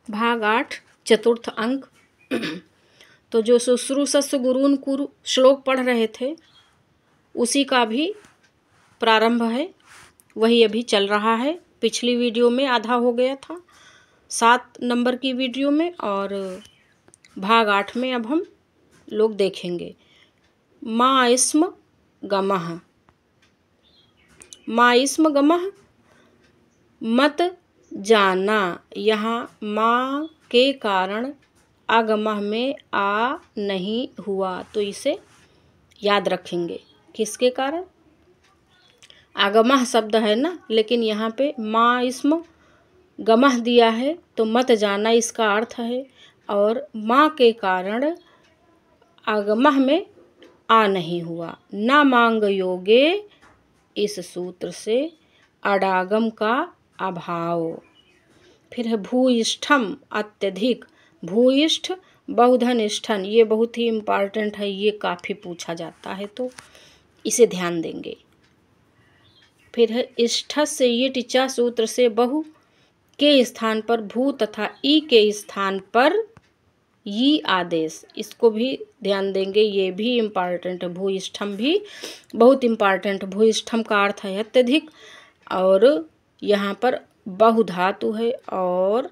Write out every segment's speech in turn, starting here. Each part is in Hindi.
भाग 8 चतुर्थ अंक। तो जो शुश्रूषस्य गुरून् कुरु श्लोक पढ़ रहे थे उसी का भी प्रारंभ है, वही अभी चल रहा है। पिछली वीडियो में आधा हो गया था 7 नंबर की वीडियो में, और भाग 8 में अब हम लोग देखेंगे। मा इस्म गमः, मा इस्म गमः मत जाना। यहाँ माँ के कारण आगमः में आ नहीं हुआ, तो इसे याद रखेंगे। किसके कारण? आगमः शब्द है ना, लेकिन यहाँ पे माँ इस्म गमः दिया है तो मत जाना इसका अर्थ है, और माँ के कारण आगमः में आ नहीं हुआ। न मांग योगे, इस सूत्र से अडागम का अभाव। फिर है भूयिष्ठम अत्यधिक, भूयिष्ठ बहुधनिष्ठन, ये बहुत ही इम्पॉर्टेंट है, ये काफ़ी पूछा जाता है तो इसे ध्यान देंगे। फिर है इष्ठ से ये टिचा सूत्र से बहु के स्थान पर भू तथा ई के स्थान पर ये आदेश, इसको भी ध्यान देंगे, ये भी इम्पॉर्टेंट है। भूयिष्ठम भी बहुत इम्पॉर्टेंट। भूयिष्ठम का अर्थ है अत्यधिक, और यहाँ पर बहुधातु है और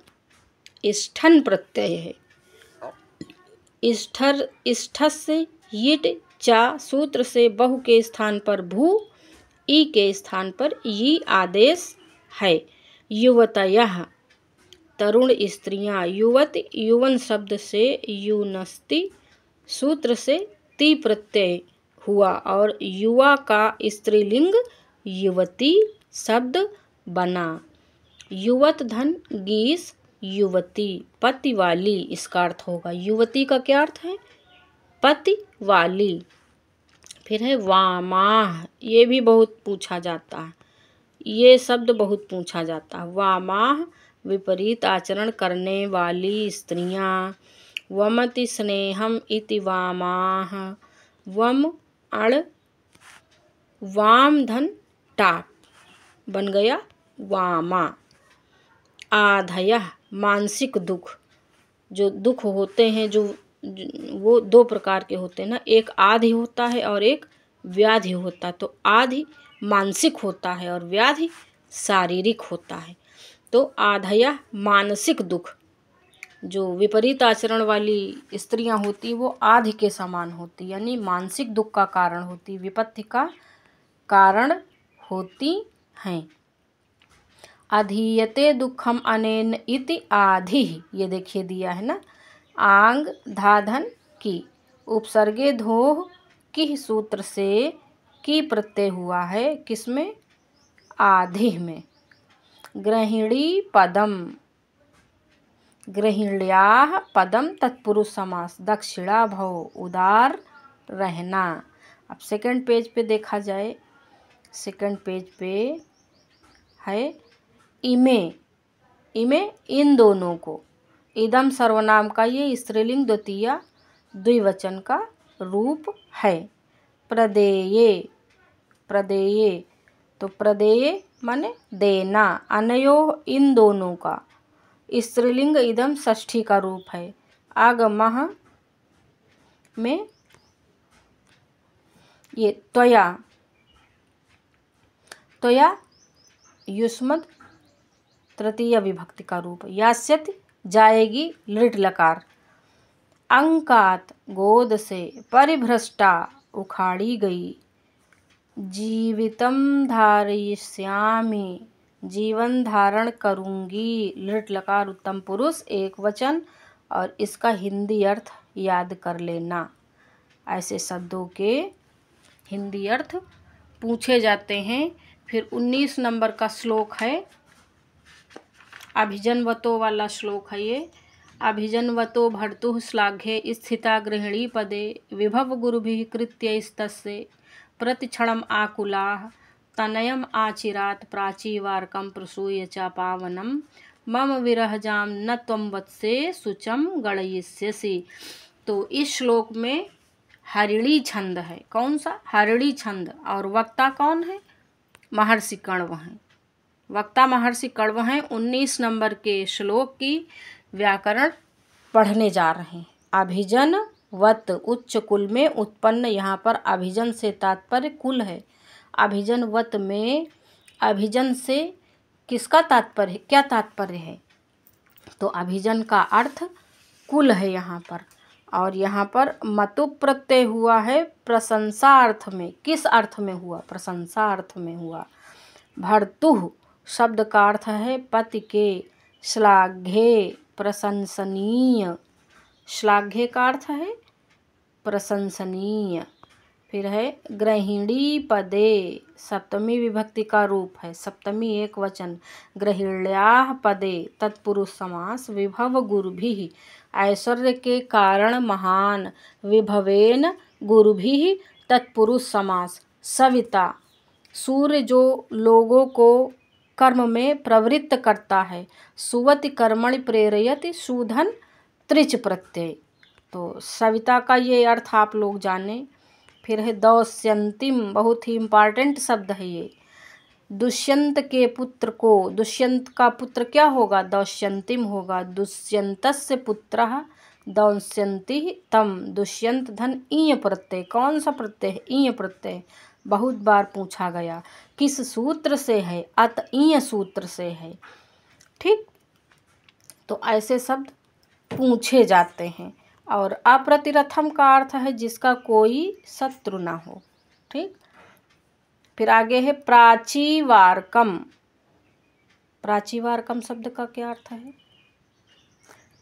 इष्ठन प्रत्यय है। इष्ठ से यिट चा सूत्र से बहु के स्थान पर भू, ई के स्थान पर ये आदेश है। युवतयः तरुण स्त्रियां, युवत युवन शब्द से युनस्ति सूत्र से ती प्रत्यय हुआ, और युवा का स्त्रीलिंग युवती शब्द बना। युवत धन गीस युवती, पति वाली इसका अर्थ होगा। युवती का क्या अर्थ है? पति वाली। फिर है वामाह, ये भी बहुत पूछा जाता है, ये शब्द बहुत पूछा जाता है। वामाह विपरीत आचरण करने वाली स्त्रियां। वमति स्नेहम इति वामाह, वम अण वाम धन टाप बन गया वामा। आधयः मानसिक दुख, जो दुख होते हैं जो वो 2 प्रकार के होते हैं ना, एक आधि होता है और एक व्याधि होता है। तो आधि मानसिक होता है और व्याधि शारीरिक होता है। तो आधयः मानसिक दुख, जो विपरीत आचरण वाली स्त्रियां होती वो आधि के समान होती, यानी मानसिक दुख का कारण होती, विपत्ति का कारण होती हैं। अधीयते दुखम अनेन इति आधि, ये देखिए दिया है ना, आंग धाधन की, उपसर्गे धोह की सूत्र से की प्रत्यय हुआ है, किसमें? आधि में। गृहिणी पदम, गृहिण्याः पदम तत्पुरुष समास, दक्षिणा भव उदार रहना। अब सेकंड पेज पे देखा जाए, सेकंड पेज पे है इमे, इमे इन दोनों को, इदम सर्वनाम का ये स्त्रीलिंग द्वितीया द्विवचन का रूप है। प्रदेये, प्रदेये तो प्रदेये माने देना, अनयो इन दोनों का स्त्रीलिंग इदम षष्ठी का रूप है। आगमः में ये त्वया, त्वया युष्मद् तृतीय विभक्ति का रूप। यास्यति जाएगी लृट लकार। अंकात गोद से परिभ्रष्टा उखाड़ी गई। जीवितम धारयिष्यामि, जीवन धारण करूंगी, लृट लकार उत्तम पुरुष एक वचन, और इसका हिंदी अर्थ याद कर लेना। ऐसे शब्दों के हिंदी अर्थ पूछे जाते हैं। फिर 19 नंबर का श्लोक है, अभिजनवतो वाला श्लोक है ये। अभिजनवतो भर्तुः श्लाघ्ये स्थिता गृहिणी पदे, विभव गुरुभिः कृत्य स्तस्य प्रतिक्षणम् आकुलाः, तनयम् आचिरात् प्राचीवार्कं प्रसूय च पावनं, मम विरहजां न त्वं वत्से शुचं गणयिष्यसि। तो इस श्लोक में हरिणी छंद है। कौन सा? हरिणी छंद। और वक्ता कौन है? महर्षि कण्व हैं। वक्ता महर्षि कण्व हैं 19 नंबर के श्लोक की व्याकरण पढ़ने जा रहे हैं। अभिजन वत उच्च कुल में उत्पन्न, यहाँ पर अभिजन से तात्पर्य कुल है। अभिजन वत में अभिजन से किसका तात्पर्य है, क्या तात्पर्य है? तो अभिजन का अर्थ कुल है यहाँ पर। और यहाँ पर मतु प्रत्यय हुआ है प्रशंसा अर्थ में। किस अर्थ में हुआ? प्रशंसा अर्थ में हुआ। भर्तुः शब्द का अर्थ है पति के। श्लाघ्ये प्रशंसनीय, श्लाघ्य का अर्थ है प्रशंसनीय। फिर है गृहिणी पदे, सप्तमी विभक्ति का रूप है, सप्तमी एक वचन। गृहिण्याः पदे तत्पुरुष समास। विभव गुरुभिः ऐश्वर्य के कारण महान, विभवेन गुरुभिः तत्पुरुष समास। सविता सूर्य जो लोगों को कर्म में प्रवृत्त करता है। सुवति कर्मणि प्रेरयति, शूधन त्रिच प्रत्यय। तो सविता का ये अर्थ आप लोग जाने। फिर है दौश्यंतिम, बहुत ही इम्पॉर्टेंट शब्द है ये। दुष्यंत के पुत्र को, दुष्यंत का पुत्र क्या होगा? दौश्यंतिम होगा। दुष्यंतस्य पुत्रः दौश्यन्ति तम। दुष्यंत धन ईय प्रत्यय। कौन सा प्रत्यय है? ईय प्रत्यय। बहुत बार पूछा गया किस सूत्र से है? अत ईय सूत्र से है। ठीक, तो ऐसे शब्द पूछे जाते हैं। और अप्रतिरथम का अर्थ है जिसका कोई शत्रु ना हो। ठीक, फिर आगे है प्राचीवारकम। प्राचीवारकम शब्द का क्या अर्थ है?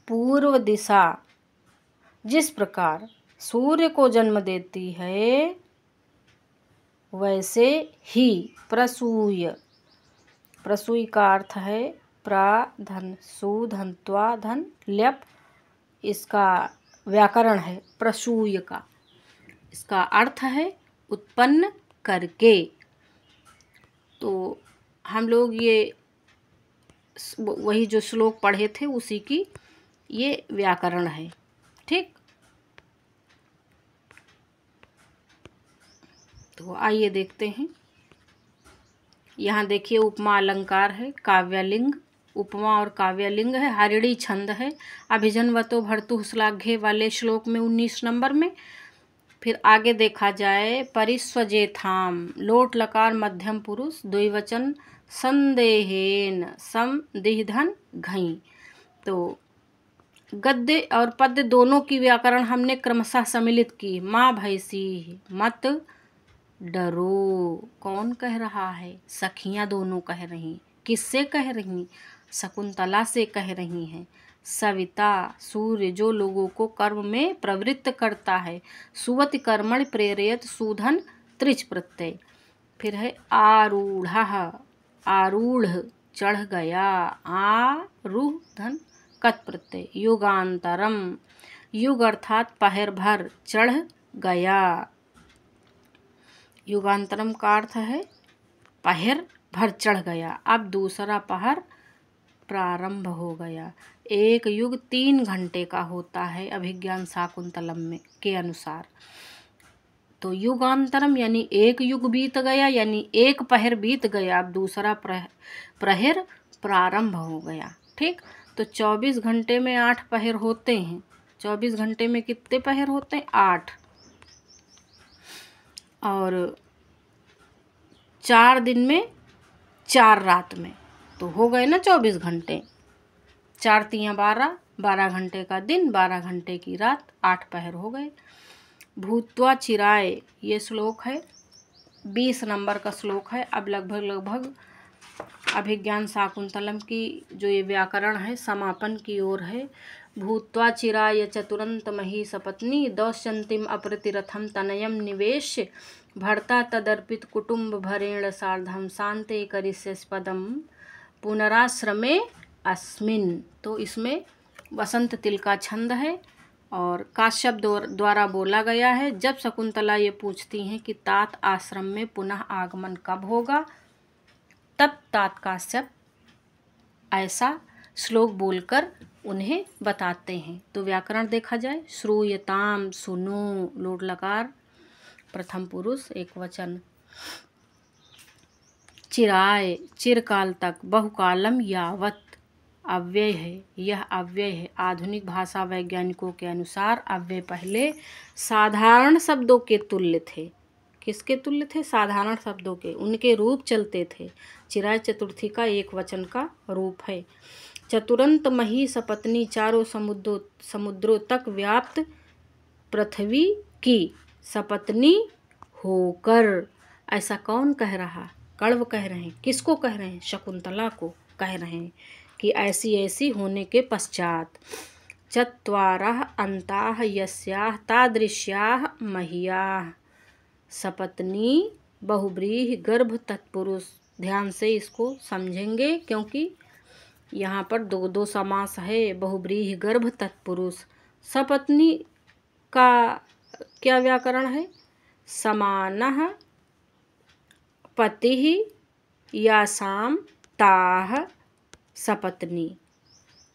पूर्व दिशा। जिस प्रकार सूर्य को जन्म देती है वैसे ही प्रसूय। प्रसूय का अर्थ है प्राधन सुधन त्वा धन ल्यप। इसका व्याकरण है प्रसूय का। इसका अर्थ है उत्पन्न करके। तो हम लोग ये वही जो श्लोक पढ़े थे उसी की ये व्याकरण है। ठीक, तो आइए देखते हैं। यहाँ देखिए उपमा अलंकार है, काव्यलिंग। उपमा और काव्यलिंग है, हरिणी छंद है। अभिजनवतो भर्तुः श्लाघ्ये वाले श्लोक में 19 नंबर में। फिर आगे देखा जाए परिस्वजेथाम, लोट लकार मध्यम पुरुष, द्विवचन संदेहेन, सम दिधन घई। तो गद्य और पद्य दोनों की व्याकरण हमने क्रमशः सम्मिलित की। माँ भैंसी, मत डरो। कौन कह रहा है? सखियां दोनों कह रही। किससे कह रही? शकुंतला से कह रही हैं। सविता सूर्य जो लोगों को कर्म में प्रवृत्त करता है। सुवति कर्मणि प्रेरयत, शूधन त्रिच प्रत्यय। फिर है आरूढ़ः, आरूढ़ चढ़ गया। आरूढ़ धन कत प्रत्यय। युगांतरम, युग अर्थात पहर भर, चढ़ गया। युगांतरम का अर्थ है पहर भर चढ़ गया। अब दूसरा पहर प्रारंभ हो गया। एक युग 3 घंटे का होता है अभिज्ञान शाकुंतलम में के अनुसार। तो युगांतरम यानी एक युग बीत गया, यानी एक पहर बीत गया। अब दूसरा प्रहर प्रारंभ हो गया। ठीक, तो 24 घंटे में 8 पहर होते हैं। 24 घंटे में कितने पहर होते हैं? 8। और 4 दिन में 4 रात में, तो हो गए ना 24 घंटे। 4 तियां 12, 12 घंटे का दिन, 12 घंटे की रात, 8 पहर हो गए। भूत्वा चिराय ये श्लोक है, 20 नंबर का श्लोक है। अब लगभग अभिज्ञान शाकुंतलम की जो ये व्याकरण है समापन की ओर है। भूत्वा चिराय चतुरंत मही सपत्नी, दौश्यंतिम अप्रतिरथम तनयम निवेश्य, भर्ता तदर्पित कुटुंब भरेण सार्धम, शांते करिष्यस्पदम पुनराश्रमे अस्मिन। तो इसमें वसंत तिल का छंद है और काश्यप द्वारा बोला गया है। जब शकुंतला ये पूछती हैं कि तात आश्रम में पुनः आगमन कब होगा, तब तात काश्यप ऐसा श्लोक बोलकर उन्हें बताते हैं। तो व्याकरण देखा जाए, श्रूयताम सुनो, लोट लकार प्रथम पुरुष एक वचन। चिराय चिरकाल तक, बहुकालम यावत अव्यय है, यह अव्यय है। आधुनिक भाषा वैज्ञानिकों के अनुसार अव्यय पहले साधारण शब्दों के तुल्य थे। किसके तुल्य थे? साधारण शब्दों के, उनके रूप चलते थे। चिराय चतुर्थी का एक वचन का रूप है। चतुरंत मही सपत्नी, चारों समुद्रों तक व्याप्त पृथ्वी की सपत्नी होकर। ऐसा कौन कह रहा? कण्व कह रहे हैं। किसको कह रहे हैं? शकुंतला को कह रहे हैं कि ऐसी ऐसी होने के पश्चात। चत्वारः अन्ताः यस्याः तादृश्याः मह्याः सपत्नी बहुव्रीहि गर्भ तत्पुरुष। ध्यान से इसको समझेंगे क्योंकि यहाँ पर दो समास है, बहुव्रीहि गर्भ तत्पुरुष। सपत्नी का क्या व्याकरण है? समानः पतिः यासां ताः सपत्नी।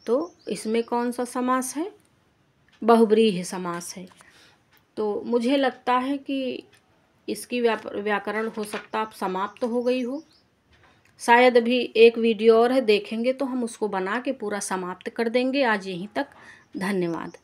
तो इसमें कौन सा समास है? बहुव्रीहि समास है। तो मुझे लगता है कि इसकी व्याकरण हो सकता अब समाप्त हो गई हो। शायद अभी एक वीडियो और है, देखेंगे तो हम उसको बना के पूरा समाप्त कर देंगे। आज यहीं तक, धन्यवाद।